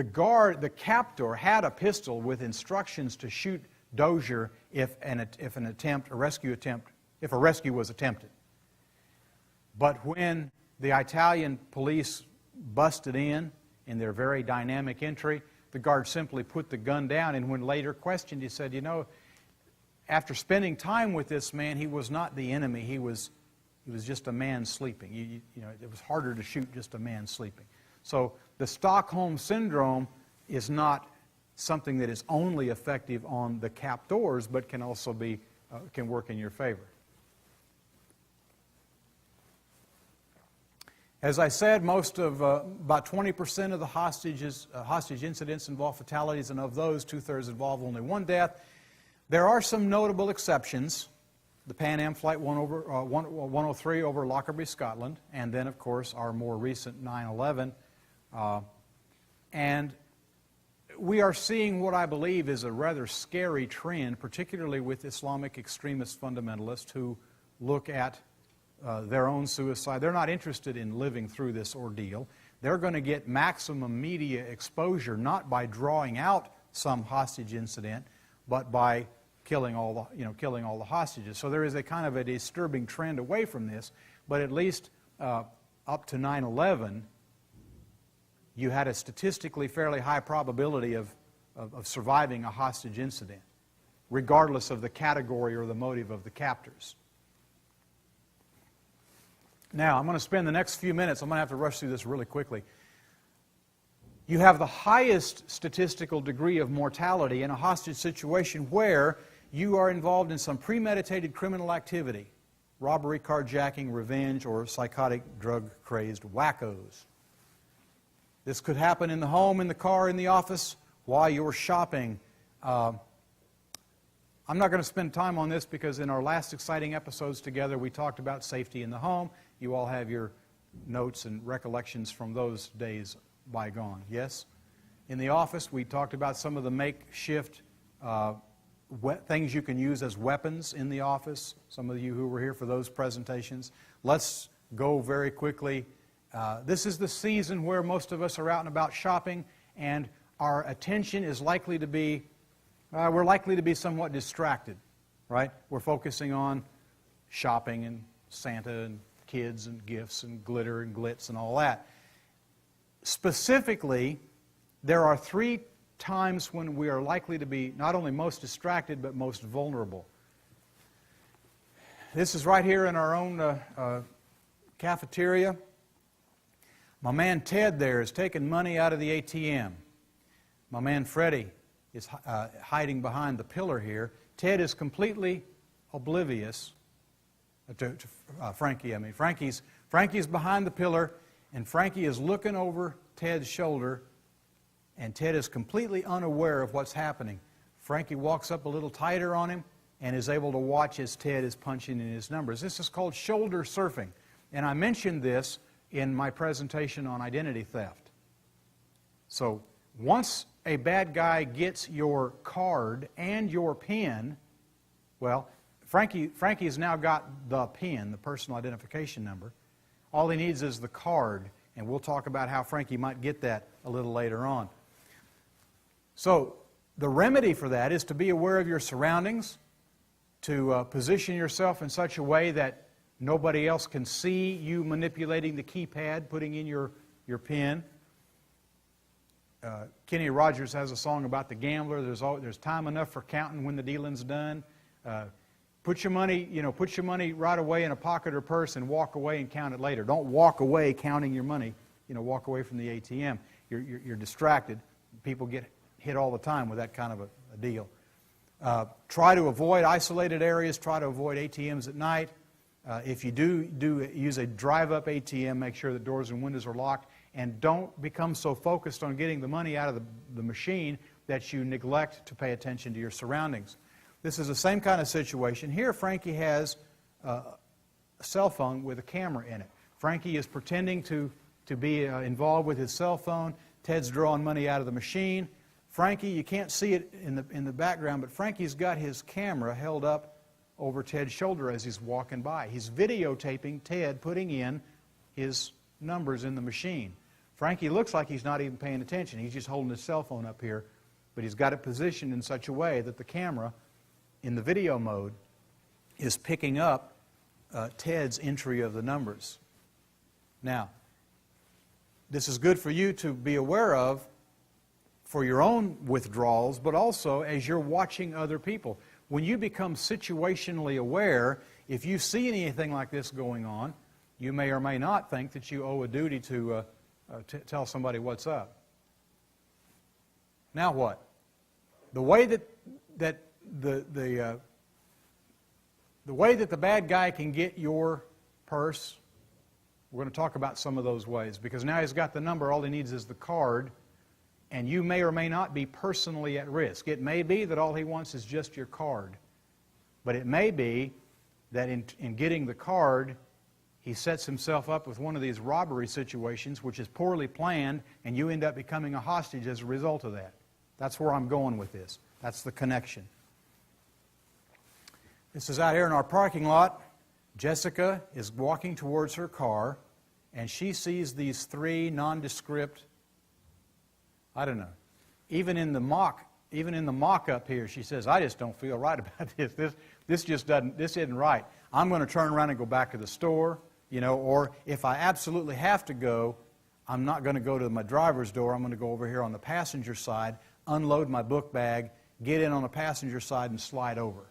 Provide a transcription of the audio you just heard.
the captor, had a pistol with instructions to shoot Dozier if a rescue was attempted. But when the Italian police busted in their very dynamic entry, the guard simply put the gun down, and when later questioned, he said, after spending time with this man, he was not the enemy. He was just a man sleeping. It was harder to shoot just a man sleeping. So the Stockholm Syndrome is not something that is only effective on the captors, but can also can work in your favor. As I said, about 20% of the hostage incidents involve fatalities, and of those, 2/3 involve only one death. There are some notable exceptions. The Pan Am Flight 103 over Lockerbie, Scotland, and then, of course, our more recent 9/11. And we are seeing what I believe is a rather scary trend, particularly with Islamic extremist fundamentalists who look at their own suicide. They're not interested in living through this ordeal. They're going to get maximum media exposure, not by drawing out some hostage incident, but by killing all the hostages. So there is a kind of a disturbing trend away from this. But at least up to 9/11, you had a statistically fairly high probability of surviving a hostage incident, regardless of the category or the motive of the captors. Now, I'm going to spend the next few minutes, I'm going to have to rush through this really quickly. You have the highest statistical degree of mortality in a hostage situation where you are involved in some premeditated criminal activity, robbery, carjacking, revenge, or psychotic, drug-crazed wackos. This could happen in the home, in the car, in the office, while you're shopping. I'm not going to spend time on this because in our last exciting episodes together, we talked about safety in the home. You all have your notes and recollections from those days bygone, yes? In the office, we talked about some of the makeshift things you can use as weapons in the office. Some of you who were here for those presentations. Let's go very quickly. This is the season where most of us are out and about shopping, and our attention is likely to be, we're likely to be somewhat distracted, right? We're focusing on shopping and Santa and kids and gifts and glitter and glitz and all that. Specifically, there are 3 times when we are likely to be not only most distracted, but most vulnerable. This is right here in our own cafeteria. My man Ted there is taking money out of the ATM. My man Freddie is hiding behind the pillar here. Ted is completely oblivious to Frankie. Frankie's behind the pillar, and Frankie is looking over Ted's shoulder, and Ted is completely unaware of what's happening. Frankie walks up a little tighter on him and is able to watch as Ted is punching in his numbers. This is called shoulder surfing, and I mentioned this in my presentation on identity theft. So once a bad guy gets your card and your PIN, well, Frankie's now got the PIN, the personal identification number. All he needs is the card, and we'll talk about how Frankie might get that a little later on. So the remedy for that is to be aware of your surroundings, to position yourself in such a way that nobody else can see you manipulating the keypad, putting in your PIN. Kenny Rogers has a song about the gambler. There's time enough for counting when the dealing's done. Put your money right away in a pocket or purse and walk away and count it later. Don't walk away counting your money. Walk away from the ATM. You're distracted. People get hit all the time with that kind of a deal. Try to avoid isolated areas. Try to avoid ATMs at night. If you do use a drive-up ATM, make sure the doors and windows are locked. And don't become so focused on getting the money out of the machine that you neglect to pay attention to your surroundings. This is the same kind of situation. Here, Frankie has a cell phone with a camera in it. Frankie is pretending to be involved with his cell phone. Ted's drawing money out of the machine. Frankie, you can't see it in the background, but Frankie's got his camera held up over Ted's shoulder as he's walking by. He's videotaping Ted putting in his numbers in the machine. Frankie looks like he's not even paying attention. He's just holding his cell phone up here, but he's got it positioned in such a way that the camera, in the video mode, is picking up Ted's entry of the numbers. Now, this is good for you to be aware of for your own withdrawals, but also as you're watching other people. When you become situationally aware, if you see anything like this going on, you may or may not think that you owe a duty to tell somebody what's up. Now what? The way that the way that the bad guy can get your purse, we're going to talk about some of those ways, because now he's got the number, all he needs is the card, and you may or may not be personally at risk. It may be that all he wants is just your card, but it may be that in getting the card, he sets himself up with one of these robbery situations, which is poorly planned, and you end up becoming a hostage as a result of that. That's where I'm going with this. That's the connection. This is out here in our parking lot. Jessica is walking towards her car, and she sees these three nondescript, I don't know, even in the mock-up here, she says, I just don't feel right about this. This isn't right. I'm going to turn around and go back to the store, or if I absolutely have to go, I'm not going to go to my driver's door. I'm going to go over here on the passenger side, unload my book bag, get in on the passenger side, and slide over.